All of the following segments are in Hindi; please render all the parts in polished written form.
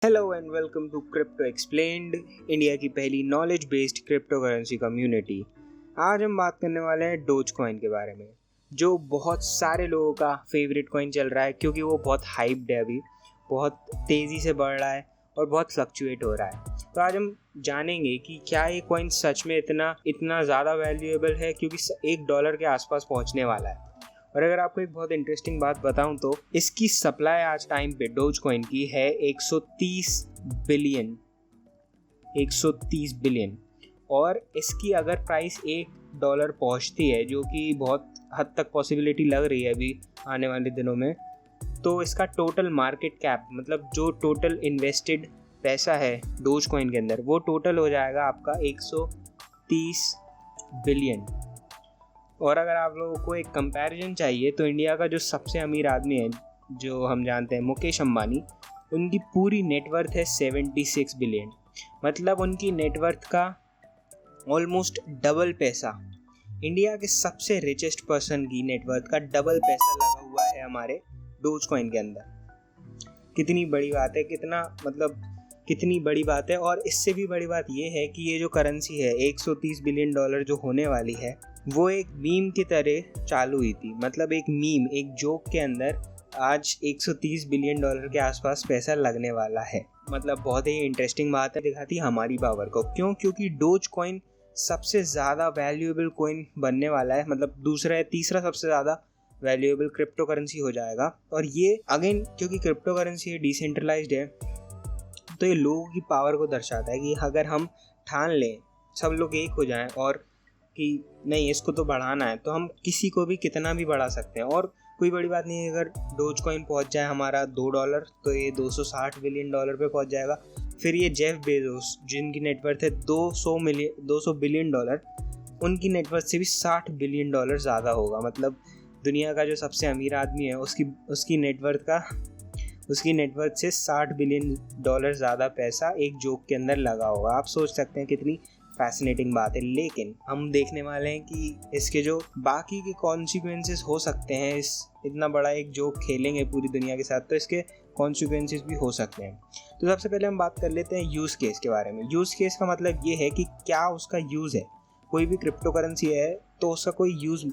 Hello and welcome to Crypto Explained, India की पहली knowledge based cryptocurrency community. आज हम बात करने वाले हैं डोज कॉइन के बारे में, जो बहुत सारे लोगों का फेवरेट कॉइन चल रहा है क्योंकि वो बहुत हाइप्ड है, अभी बहुत तेज़ी से बढ़ रहा है और बहुत फ्लक्चुएट हो रहा है। तो आज हम जानेंगे कि क्या ये कॉइन सच में इतना ज़्यादा वैल्यूएबल है, क्योंकि $1 के आसपास पहुँचने वाला है। और अगर आपको एक बहुत इंटरेस्टिंग बात बताऊं तो इसकी सप्लाई आज टाइम पे डोज कॉइन की है 130 बिलियन। और इसकी अगर प्राइस $1 पहुंचती है, जो कि बहुत हद तक पॉसिबिलिटी लग रही है अभी आने वाले दिनों में, तो इसका टोटल मार्केट कैप, मतलब जो टोटल इन्वेस्टेड पैसा है डोज कॉइन के अंदर, वो टोटल हो जाएगा आपका 130 बिलियन। और अगर आप लोगों को एक कंपैरिजन चाहिए तो इंडिया का जो सबसे अमीर आदमी है, जो हम जानते हैं मुकेश अंबानी, उनकी पूरी नेटवर्थ है 76 बिलियन। मतलब उनकी नेटवर्थ का ऑलमोस्ट डबल पैसा, इंडिया के सबसे रिचेस्ट पर्सन की नेटवर्थ का डबल पैसा लगा हुआ है हमारे डोज कॉइन के अंदर। कितनी बड़ी बात है, कितनी बड़ी बात है। और इससे भी बड़ी बात ये है कि ये जो करेंसी है $130 बिलियन जो होने वाली है, वो एक मीम की तरह चालू हुई थी। मतलब एक मीम, एक जोक के अंदर आज $130 बिलियन के आसपास पैसा लगने वाला है। मतलब बहुत ही इंटरेस्टिंग बात है, दिखाती है हमारी पावर को। क्योंकि डोज कॉइन सबसे ज़्यादा वैल्यूएबल कॉइन बनने वाला है, मतलब दूसरा या तीसरा सबसे ज़्यादा वैल्यूएबल क्रिप्टो करेंसी हो जाएगा। और ये अगेन क्योंकि क्रिप्टो करेंसी है, डिसेंट्रलाइज्ड है, तो ये लोगों की पावर को दर्शाता है कि अगर हम ठान लें, सब लोग एक हो जाएं और कि नहीं इसको तो बढ़ाना है, तो हम किसी को भी कितना भी बढ़ा सकते हैं। और कोई बड़ी बात नहीं है, अगर डोज कॉइन पहुँच जाए हमारा $2 तो ये $260 बिलियन पे पहुँच जाएगा। फिर ये जेफ बेजोस, जिनकी नेटवर्थ है $200 बिलियन, उनकी नेटवर्थ से भी $60 बिलियन ज़्यादा होगा। मतलब दुनिया का जो सबसे अमीर आदमी है उसकी नेटवर्थ से $60 बिलियन ज़्यादा पैसा एक जोक के अंदर लगा होगा। आप सोच सकते हैं कितनी फैसिनेटिंग बात है। लेकिन हम देखने वाले हैं कि इसके जो बाकी के कॉन्सिक्वेंसेस हो सकते हैं, इस इतना बड़ा एक जोक खेलेंगे पूरी दुनिया के साथ, तो इसके कॉन्सिक्वेंसेस भी हो सकते हैं। तो सबसे पहले हम बात कर लेते हैं यूज़ केस के बारे में। यूज़ केस का मतलब ये है कि क्या उसका यूज़ है। कोई भी क्रिप्टो करेंसी है तो उसका कोई यूज़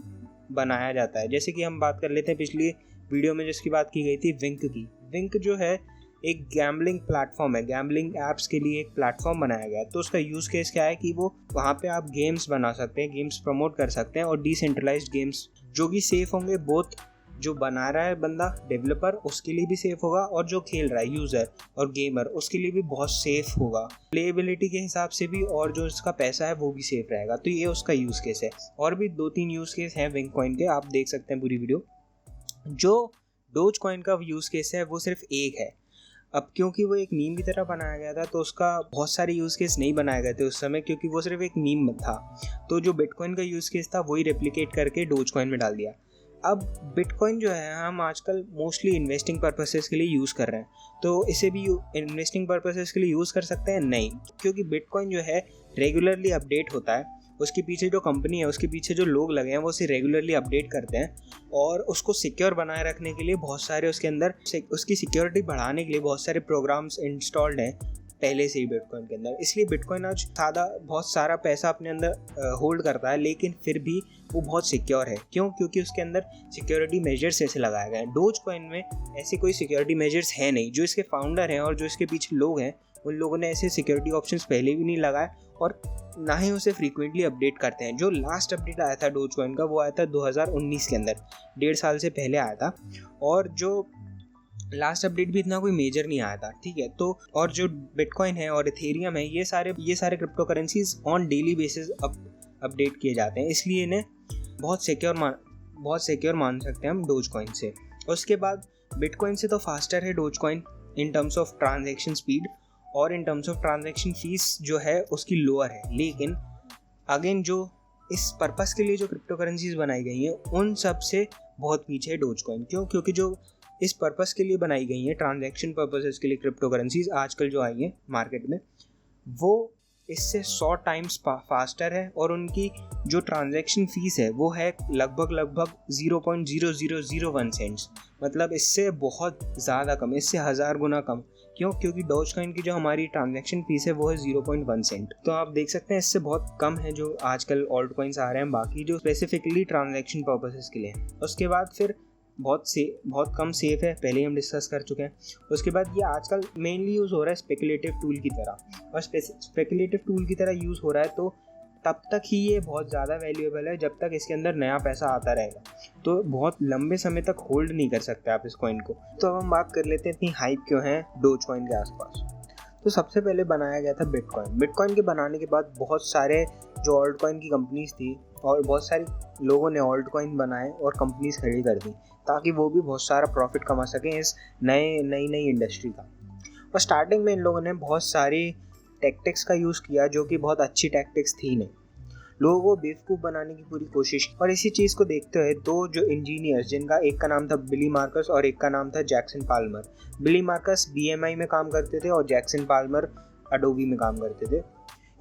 बनाया जाता है। जैसे कि हम बात कर लेते हैं पिछली वीडियो में जिसकी बात की गई थी, विंक की। विंक जो है एक गैम्बलिंग प्लेटफॉर्म है, गैम्बलिंग ऐप्स के लिए एक प्लेटफॉर्म बनाया गया है। तो उसका यूज़ केस क्या है कि वो वहाँ पे आप गेम्स बना सकते हैं, गेम्स प्रमोट कर सकते हैं, और डिसेंट्रलाइज्ड गेम्स जो कि सेफ होंगे। बोथ जो बना रहा है बंदा, डेवलपर, उसके लिए भी सेफ होगा, और जो खेल रहा है यूज़र और गेमर, उसके लिए भी बहुत सेफ होगा प्लेएबिलिटी के हिसाब से भी, और जो इसका पैसा है वो भी सेफ रहेगा। तो ये उसका यूज़ केस है। और भी 2-3 यूज़ केस हैं विंक कॉइन के, आप देख सकते हैं पूरी वीडियो। जो डोज कॉइन का यूज़ केस है वो सिर्फ एक है। अब क्योंकि वो एक मीम की तरह बनाया गया था, तो उसका बहुत सारे यूज़ केस नहीं बनाए गए थे उस समय, क्योंकि वो सिर्फ एक मीम था। तो जो बिटकॉइन का यूज़ केस था वही रेप्लिकेट करके डोज कॉइन में डाल दिया। अब बिटकॉइन जो है हम आजकल मोस्टली इन्वेस्टिंग पर्पसेस के लिए यूज़ कर रहे हैं, तो इसे भी इन्वेस्टिंग पर्पसेस के लिए यूज़ कर सकते हैं? नहीं, क्योंकि बिटकॉइन जो है रेगुलरली अपडेट होता है। उसके पीछे जो कंपनी है, उसके पीछे जो लोग लगे हैं, वो उसे रेगुलरली अपडेट करते हैं, और उसको सिक्योर बनाए रखने के लिए बहुत सारे उसके अंदर उसकी सिक्योरिटी बढ़ाने के लिए बहुत सारे प्रोग्राम्स इंस्टॉल्ड हैं पहले से ही बिटकॉइन के अंदर। इसलिए बिटकॉइन आज बहुत सारा पैसा अपने अंदर होल्ड करता है, लेकिन फिर भी वो बहुत सिक्योर है। क्यों? क्योंकि उसके अंदर सिक्योरिटी मेजर्स ऐसे लगाए गए हैं। डोज कॉइन में ऐसे कोई सिक्योरिटी मेजर्स है नहीं। जो इसके फाउंडर हैं और जो इसके पीछे लोग हैं, उन लोगों ने ऐसे सिक्योरिटी ऑप्शंस पहले भी नहीं लगाए, और ना ही उसे फ्रीक्वेंटली अपडेट करते हैं। जो लास्ट अपडेट आया था डोज कॉइन का, वो आया था 2019 के अंदर, 1.5 साल से पहले आया था। और जो लास्ट अपडेट भी इतना कोई मेजर नहीं आया था, ठीक है। तो और जो बिटकॉइन है और इथेरियम है, ये सारे crypto currencies on daily basis update किए जाते हैं, इसलिए इन्हें बहुत सिक्योर मान सकते हैं हम डोज कॉइन से। उसके बाद बिटकॉइन से तो फास्टर है Dogecoin in terms of transaction speed, और in terms of transaction fees जो है उसकी लोअर है। लेकिन अगेन जो इस पर्पस के लिए जो क्रिप्टो करेंसीज बनाई गई हैं, उन सब से बहुत पीछे है डोज कॉइन। क्यों? क्योंकि जो इस पर्पस के लिए बनाई गई हैं, ट्रांजैक्शन पर्पसेस के लिए क्रिप्टो करेंसीज आजकल जो आई हैं मार्केट में, वो इससे 100 टाइम्स फास्टर है, और उनकी जो ट्रांजैक्शन फीस है वो है लगभग 0.0001 सेंट्स। मतलब इससे बहुत ज़्यादा कम, इससे 1000 गुना कम। क्यों? क्योंकि डॉज कॉइन की जो हमारी ट्रांजैक्शन फीस है वो है 0.1 सेंट। तो आप देख सकते हैं इससे बहुत कम है जो आजकल ऑल्ट कॉइन्स आ रहे हैं बाकी जो स्पेसिफिकली ट्रांजैक्शन पर्पसेस के लिए हैं। उसके बाद फिर बहुत कम सेफ है, पहले ही हम डिस्कस कर चुके हैं। उसके बाद ये आजकल मेनली यूज़ हो रहा है स्पेकुलेटिव टूल की तरह, और स्पेकुलेटिव टूल की तरह यूज़ हो रहा है तो तब तक ही ये बहुत ज़्यादा वैल्यूएबल है जब तक इसके अंदर नया पैसा आता रहेगा। तो बहुत लंबे समय तक होल्ड नहीं कर सकते आप इस कॉइन को। तो अब हम बात कर लेते हैं इतनी हाइप क्यों है डोज कॉइन के आसपास। तो सबसे पहले बनाया गया था बिटकॉइन। बिटकॉइन के बनाने के बाद बहुत सारे जो ऑल्ट कॉइन की कंपनीज थी और बहुत सारे लोगों ने ऑल्ट कॉइन बनाए और कंपनीज खड़ी कर दी ताकि वो भी बहुत सारा प्रॉफिट कमा सकें इस नई इंडस्ट्री का। और स्टार्टिंग में इन लोगों ने बहुत सारी टैक्टिक्स का यूज़ किया जो कि बहुत अच्छी टैक्टिक्स थी नहीं, लोगों को बेवकूफ़ बनाने की पूरी कोशिश। और इसी चीज़ को देखते हुए दो जो इंजीनियर्स, जिनका एक का नाम था बिली मार्कस और एक का नाम था जैक्सन पाल्मर। बिली मार्कस BMI में काम करते थे और जैक्सन पाल्मर अडोबी में काम करते थे।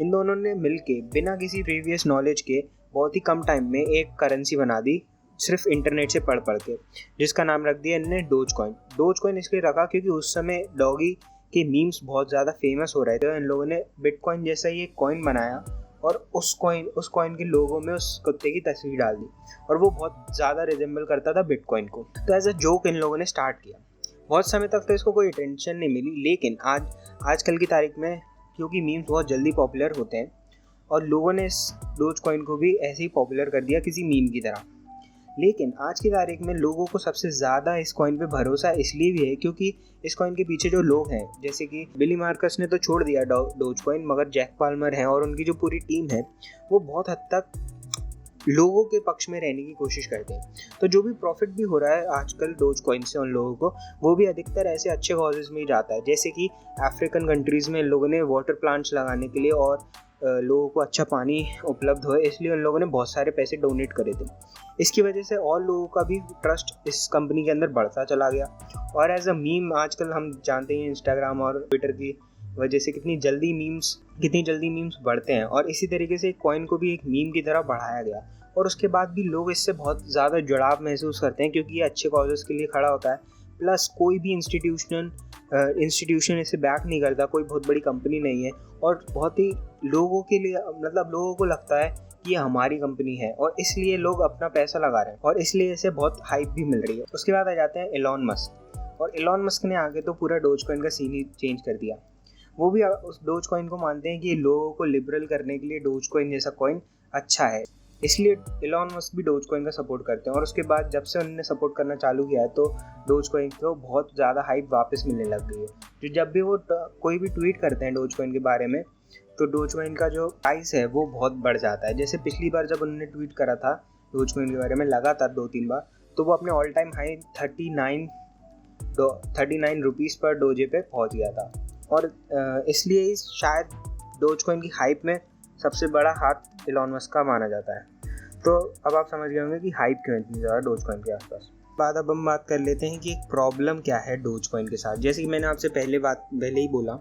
इन दोनों ने मिलके बिना किसी प्रीवियस नॉलेज के बहुत ही कम टाइम में एक करेंसी बना दी, सिर्फ इंटरनेट से पढ़ के, जिसका नाम रख दिया इन्होंने डोज कॉइन। डोज कॉइन इसलिए रखा क्योंकि उस समय डॉगी के मीम्स बहुत ज़्यादा फेमस हो रहे थे। इन लोगों ने बिटकॉइन जैसा ही एक कॉइन बनाया और उस कॉइन के लोगों में उस कुत्ते की तस्वीर डाल दी और वो बहुत ज़्यादा रिजेंबल करता था बिटकॉइन को। तो एज अ जोक इन लोगों ने स्टार्ट किया। बहुत समय तक तो इसको कोई अटेंशन नहीं मिली, लेकिन आजकल की तारीख में क्योंकि मीम्स बहुत जल्दी पॉपुलर होते हैं और लोगों ने इस डोज कॉइन को भी ऐसे ही पॉपुलर कर दिया किसी मीम की तरह। लेकिन आज की तारीख में लोगों को सबसे ज़्यादा इस कॉइन पे भरोसा इसलिए भी है क्योंकि इस कॉइन के पीछे जो लोग हैं, जैसे कि बिली मार्कस ने तो छोड़ दिया डोज कॉइन, मगर जैक पाल्मर हैं और उनकी जो पूरी टीम है वो बहुत हद तक लोगों के पक्ष में रहने की कोशिश करते हैं। तो जो भी प्रॉफिट भी हो रहा है आजकल डोज कॉइन से उन लोगों को, वो भी अधिकतर ऐसे अच्छे कॉजेज़ में ही जाता है, जैसे कि अफ्रीकन कंट्रीज़ में लोगों ने वाटर प्लांट्स लगाने के लिए और लोगों को अच्छा पानी उपलब्ध हो, इसलिए उन लोगों ने बहुत सारे पैसे डोनेट करे थे। इसकी वजह से और लोगों का भी ट्रस्ट इस कंपनी के अंदर बढ़ता चला गया। और एज अ मीम आजकल हम जानते हैं इंस्टाग्राम और ट्विटर की वजह से कितनी जल्दी मीम्स बढ़ते हैं, और इसी तरीके से कॉइन को भी एक मीम की तरह बढ़ाया गया। और उसके बाद भी लोग इससे बहुत ज़्यादा जुड़ाव महसूस करते हैं क्योंकि ये अच्छे कॉजेज़ के लिए खड़ा होता है। प्लस कोई भी इंस्टीट्यूशन इसे बैक नहीं करता, कोई बहुत बड़ी कंपनी नहीं है, और बहुत ही लोगों के लिए लोगों को लगता है कि ये हमारी कंपनी है और इसलिए लोग अपना पैसा लगा रहे हैं और इसलिए इसे बहुत हाइप भी मिल रही है। उसके बाद आ जाते हैं एलॉन मस्क, और एलॉन मस्क ने आगे तो पूरा डोज कॉइन का सीन ही चेंज कर दिया। वो भी उस डोज कॉइन को मानते हैं कि लोगों को लिबरल करने के लिए डोज कॉइन जैसा कॉइन अच्छा है, इसलिए एलॉन मस्क भी डोज कॉइन का सपोर्ट करते हैं। और उसके बाद जब से उन्होंने सपोर्ट करना चालू किया है तो डोज कॉइन को बहुत ज़्यादा हाइप वापस मिलने लग गई है। जो जब भी वो कोई भी ट्वीट करते हैं डोज कॉइन के बारे में तो डोज कॉइन का जो प्राइस है वो बहुत बढ़ जाता है। जैसे पिछली बार जब उन्होंने ट्वीट करा था डोज कॉइन के बारे में लगातार 2-3 बार, तो वो अपने ऑल टाइम हाई 39 रुपीज़ पर डोजे पे पहुंच गया था। और इसलिए शायद डोज कॉइन की हाइप में सबसे बड़ा हाथ एलॉन मस्क का माना जाता है। तो अब आप समझ गए होंगे कि हाइप क्यों इतनी ज़्यादा डोज कॉइन के आसपास। अब हम बात कर लेते हैं कि एक प्रॉब्लम क्या है डोज कॉइन के साथ। जैसे कि मैंने आपसे पहले ही बोला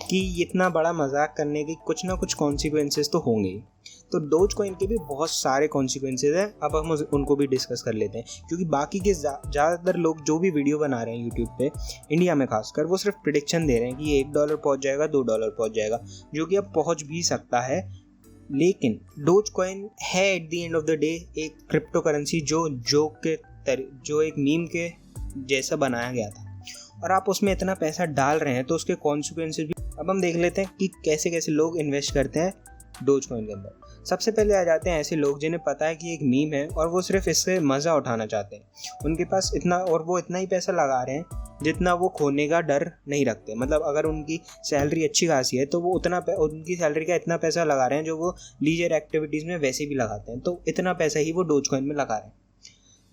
कि इतना बड़ा मजाक करने के कुछ ना कुछ कॉन्सिक्वेंसेस तो होंगे ही। तो डोज कॉइन के भी बहुत सारे कॉन्सिक्वेंसेस हैं, अब हम उनको भी डिस्कस कर लेते हैं, क्योंकि बाकी के ज़्यादातर लोग जो भी वीडियो बना रहे हैं यूट्यूब पे, इंडिया में खासकर, वो सिर्फ प्रिडिक्शन दे रहे हैं कि ये $1 पहुँच जाएगा, $2 पहुँच जाएगा, जो कि अब पहुँच भी सकता है। लेकिन डोज कॉइन है at the end of the day एक क्रिप्टो करेंसी जो एक मीम के जैसा बनाया गया था, और आप उसमें इतना पैसा डाल रहे हैं तो उसके कॉन्सिक्वेंसेस भी। अब हम देख लेते हैं कि कैसे कैसे लोग इन्वेस्ट करते हैं डोज कॉइन के अंदर। सबसे पहले आ जाते हैं ऐसे लोग जिन्हें पता है कि एक मीम है और वो सिर्फ इससे मज़ा उठाना चाहते हैं। उनके पास वो इतना ही पैसा लगा रहे हैं जितना वो खोने का डर नहीं रखते। मतलब अगर उनकी सैलरी अच्छी खासी है तो वो उनकी सैलरी का इतना पैसा लगा रहे हैं जो वो लीजर एक्टिविटीज़ में वैसे भी लगाते हैं, तो इतना पैसा ही वो डोज कॉइन में लगा रहे हैं।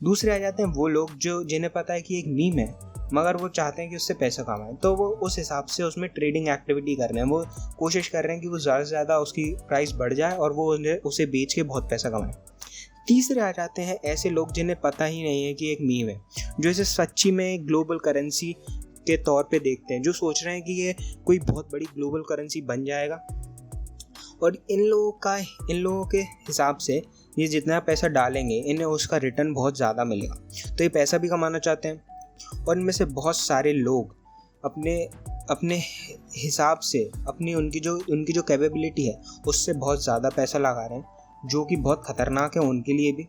दूसरे आ जाते हैं वो लोग जिन्हें पता है कि एक मीम है मगर वो चाहते हैं कि उससे पैसा कमाएं, तो वो उस हिसाब से उसमें ट्रेडिंग एक्टिविटी कर रहे हैं। वो कोशिश कर रहे हैं कि वो ज़्यादा से ज़्यादा उसकी प्राइस बढ़ जाए और वो उसे बेच के बहुत पैसा कमाएं। तीसरे आ जाते हैं ऐसे लोग जिन्हें पता ही नहीं है कि एक मीम है, जो इसे सच्ची में ग्लोबल करेंसी के तौर पे देखते हैं, जो सोच रहे हैं कि ये कोई बहुत बड़ी ग्लोबल करेंसी बन जाएगा। और इन लोगों के हिसाब से ये जितना पैसा डालेंगे इन्हें उसका रिटर्न बहुत ज़्यादा मिलेगा, तो ये पैसा भी कमाना चाहते हैं। और इनमें से बहुत सारे लोग अपने अपने हिसाब से उनकी जो कैपेबिलिटी है उससे बहुत ज़्यादा पैसा लगा रहे हैं, जो कि बहुत ख़तरनाक है उनके लिए भी।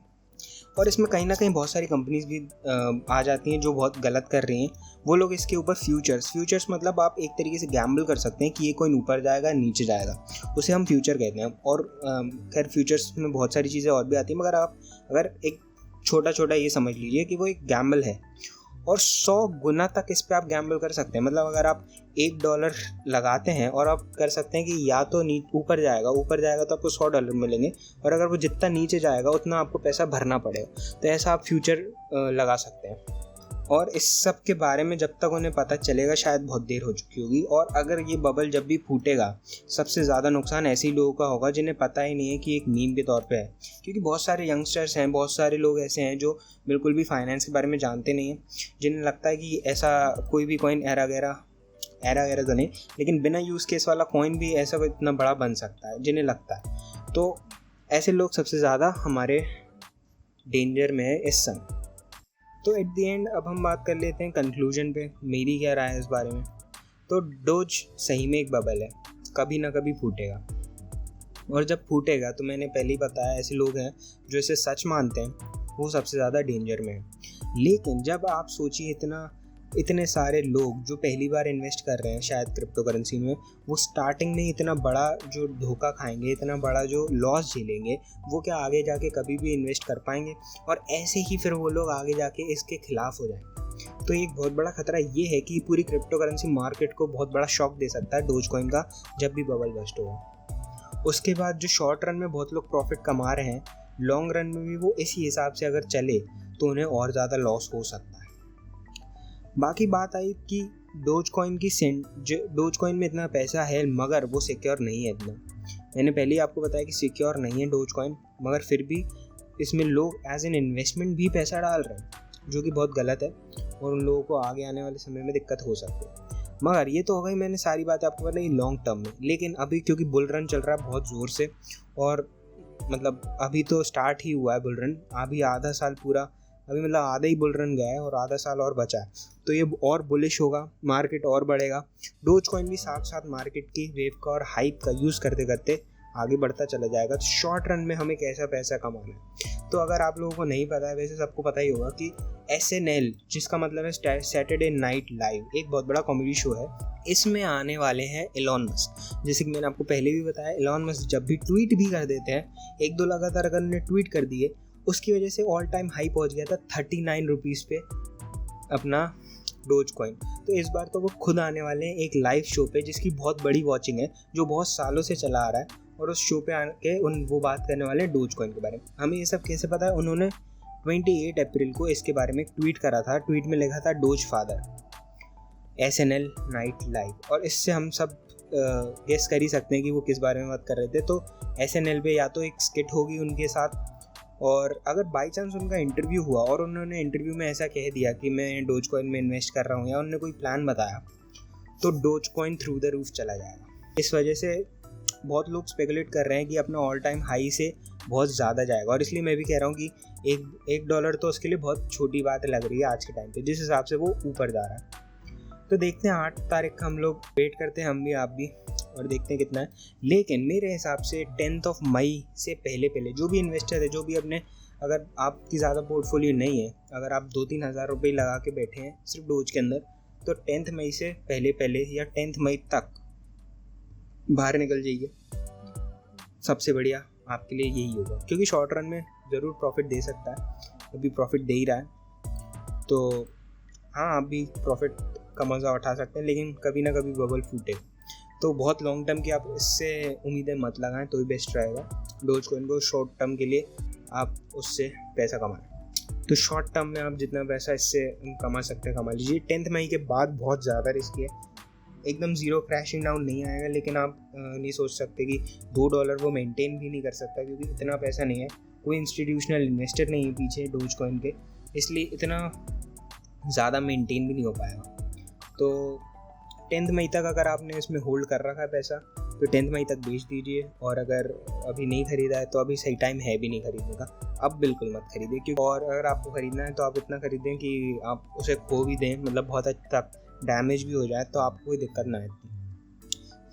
और इसमें कहीं ना कहीं बहुत सारी कंपनीज भी आ जाती हैं जो बहुत गलत कर रही हैं। वो लोग इसके ऊपर फ्यूचर्स मतलब आप एक तरीके से गैम्बल कर सकते हैं कि ये कोइन ऊपर जाएगा नीचे जाएगा, उसे हम फ्यूचर कहते हैं। और खैर फ्यूचर्स में बहुत सारी चीज़ें और भी आती हैं, मगर आप अगर एक छोटा ये समझ लीजिए कि वो एक गैम्बल है, और 100 गुना तक इस पर आप गैम्बल कर सकते हैं। मतलब अगर आप $1 लगाते हैं और आप कर सकते हैं कि या तो ऊपर जाएगा तो आपको $100 मिलेंगे, और अगर वो जितना नीचे जाएगा उतना आपको पैसा भरना पड़ेगा। तो ऐसा आप फ्यूचर लगा सकते हैं। और इस सब के बारे में जब तक उन्हें पता चलेगा शायद बहुत देर हो चुकी होगी। और अगर ये बबल जब भी फूटेगा, सबसे ज़्यादा नुकसान ऐसे ही लोगों का होगा जिन्हें पता ही नहीं है कि एक मीम के तौर पे है। क्योंकि बहुत सारे यंगस्टर्स हैं, बहुत सारे लोग ऐसे हैं जो बिल्कुल भी फाइनेंस के बारे में जानते नहीं हैं, जिन्हें लगता है कि ऐसा कोई भी कॉइन एरा गैरा तो नहीं, लेकिन बिना यूज़ केस वाला कॉइन भी ऐसा कोई इतना बड़ा बन सकता है, जिन्हें लगता है। तो ऐसे लोग सबसे ज़्यादा हमारे डेंजर में है इस समय। तो एट द एंड अब हम बात कर लेते हैं कंक्लूजन पे, मेरी क्या राय है इस बारे में। तो डोज सही में एक बबल है, कभी ना कभी फूटेगा, और जब फूटेगा तो मैंने पहले ही बताया ऐसे लोग हैं जो इसे सच मानते हैं, वो सबसे ज़्यादा डेंजर में है। लेकिन जब आप सोचिए इतने सारे लोग जो पहली बार इन्वेस्ट कर रहे हैं शायद क्रिप्टो करेंसी में, वो स्टार्टिंग में इतना बड़ा जो धोखा खाएंगे, इतना बड़ा जो लॉस झेलेंगे, वो क्या आगे जाके कभी भी इन्वेस्ट कर पाएंगे? और ऐसे ही फिर वो लोग आगे जाके इसके खिलाफ हो जाएंगे। तो एक बहुत बड़ा खतरा ये है कि पूरी क्रिप्टो करेंसी मार्केट को बहुत बड़ा शॉक दे सकता है डोज कॉइन का, जब भी बबल बस्ट होगा। उसके बाद जो शॉर्ट रन में बहुत लोग प्रॉफिट कमा रहे हैं, लॉन्ग रन में भी वो इसी हिसाब से अगर चले तो उन्हें और ज़्यादा लॉस हो सकता है। बाकी बात आई कि डोज कॉइन में इतना पैसा है, मगर वो सिक्योर नहीं है इतना। मैंने पहले ही आपको बताया कि सिक्योर नहीं है डोज कॉइन, मगर फिर भी इसमें लोग एज एन इन्वेस्टमेंट भी पैसा डाल रहे हैं, जो कि बहुत गलत है, और उन लोगों को आगे आने वाले समय में दिक्कत हो सकती है। मगर ये तो हो गई, मैंने सारी बातें आपको बताई लॉन्ग टर्म में। लेकिन अभी क्योंकि बुल रन चल रहा है बहुत ज़ोर से, और मतलब अभी तो स्टार्ट ही हुआ है बुल रन, अभी आधा साल पूरा, अभी मतलब आधा ही बुल रन गया है और आधा साल और बचा है, तो ये और बुलिश होगा, मार्केट और बढ़ेगा। डोज कॉइन भी साथ साथ मार्केट की वेव का और हाइप का यूज़ करते करते आगे बढ़ता चला जाएगा। तो शॉर्ट रन में हमें कैसा पैसा कमाना है, तो अगर आप लोगों को नहीं पता है, वैसे सबको पता ही होगा कि SNL, जिसका मतलब है सैटरडे नाइट लाइव, एक बहुत बड़ा कॉमेडी शो है। इसमें आने वाले हैं एलॉन मस्क। जैसे कि मैंने आपको पहले भी बताया, एलॉन मस्क जब भी ट्वीट भी कर देते हैं, 1-2 लगातार अगर उन्होंने ट्वीट कर दिए, उसकी वजह से ऑल टाइम हाई पहुंच गया था 39 रुपीज़ पे अपना डोज कॉइन। तो इस बार तो वो खुद आने वाले हैं एक लाइव शो पे, जिसकी बहुत बड़ी वॉचिंग है, जो बहुत सालों से चला आ रहा है, और उस शो पे आके वो बात करने वाले हैं डोज कॉइन के बारे में। हमें ये सब कैसे पता है? उन्होंने 28 अप्रैल को इसके बारे में एक ट्वीट करा था। ट्वीट में लिखा था dose father SNL night live, और इससे हम सब गेस कर ही सकते हैं कि वो किस बारे में बात कर रहे थे। तो SNL पे या तो एक स्किट होगी उनके साथ, और अगर बाई चांस उनका इंटरव्यू हुआ और उन्होंने इंटरव्यू में ऐसा कह दिया कि मैं डोज कॉइन में इन्वेस्ट कर रहा हूँ, या उन्होंने कोई प्लान बताया, तो dose coin through the roof चला जाएगा। इस वजह से बहुत लोग स्पेकुलेट कर रहे हैं कि अपना ऑल टाइम हाई से बहुत ज़्यादा जाएगा, और इसलिए मैं भी कह रहा हूँ कि $1 तो उसके लिए बहुत छोटी बात लग रही है आज के टाइम पे, जिस हिसाब से वो ऊपर जा रहा है। तो देखते हैं 8 तारीख का, हम लोग वेट करते हैं, हम भी आप भी, और देखते हैं कितना है। लेकिन मेरे हिसाब से 10 मई से पहले जो भी इन्वेस्टर है, जो भी अपने, अगर आपकी ज़्यादा पोर्टफोलियो नहीं है, अगर आप 2-3 हज़ार रुपये लगा के बैठे हैं सिर्फ डोज के अंदर, तो 10 मई से पहले या 10 मई तक बाहर निकल जाइए। सबसे बढ़िया आपके लिए यही होगा, क्योंकि शॉर्ट रन में ज़रूर प्रॉफिट दे सकता है, अभी प्रॉफिट दे ही रहा है। तो हाँ, आप भी प्रॉफिट का मज़ा उठा सकते हैं, लेकिन कभी ना कभी बबल फूटे। तो बहुत लॉन्ग टर्म की आप इससे उम्मीदें मत लगाएं, तो ही बेस्ट रहेगा। डोज कॉइन को शॉर्ट टर्म के लिए आप उससे पैसा कमाएं। तो शॉर्ट टर्म में आप जितना पैसा इससे कमा सकते हैं कमा लीजिए। 10 मई के बाद बहुत ज़्यादा रिस्की है, एकदम ज़ीरो क्रैशिंग डाउन नहीं आएगा, लेकिन आप नहीं सोच सकते कि $2 वो मेंटेन भी नहीं कर सकता, क्योंकि इतना पैसा नहीं है, कोई इंस्टीट्यूशनल इन्वेस्टर नहीं है पीछे डोज कॉइन के, इसलिए इतना ज़्यादा मेंटेन भी नहीं हो पाएगा। तो 10 मई तक अगर आपने इसमें होल्ड कर रखा है पैसा, तो 10 मई तक बेच दीजिए, और अगर अभी नहीं खरीदा है तो अभी सही टाइम है भी नहीं खरीदने का, अब बिल्कुल मत खरीदिए। क्योंकि और अगर आपको ख़रीदना है तो आप इतना खरीदें कि आप उसे खो भी दें, मतलब बहुत हद तक डैमेज भी हो जाए तो आपको कोई दिक्कत ना आती।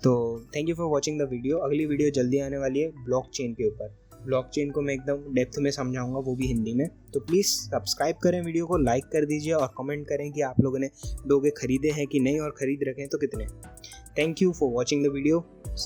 तो thank you for watching the video. अगली वीडियो जल्दी आने वाली है ब्लॉकचेन के ऊपर। ब्लॉकचेन को मैं एकदम डेप्थ में समझाऊंगा, वो भी हिंदी में। तो प्लीज़ सब्सक्राइब करें, वीडियो को लाइक कर दीजिए और कमेंट करें कि आप लोगों ने डोगे खरीदे हैं कि नहीं और ख़रीद रखे हैं तो कितने। Thank you for watching the video.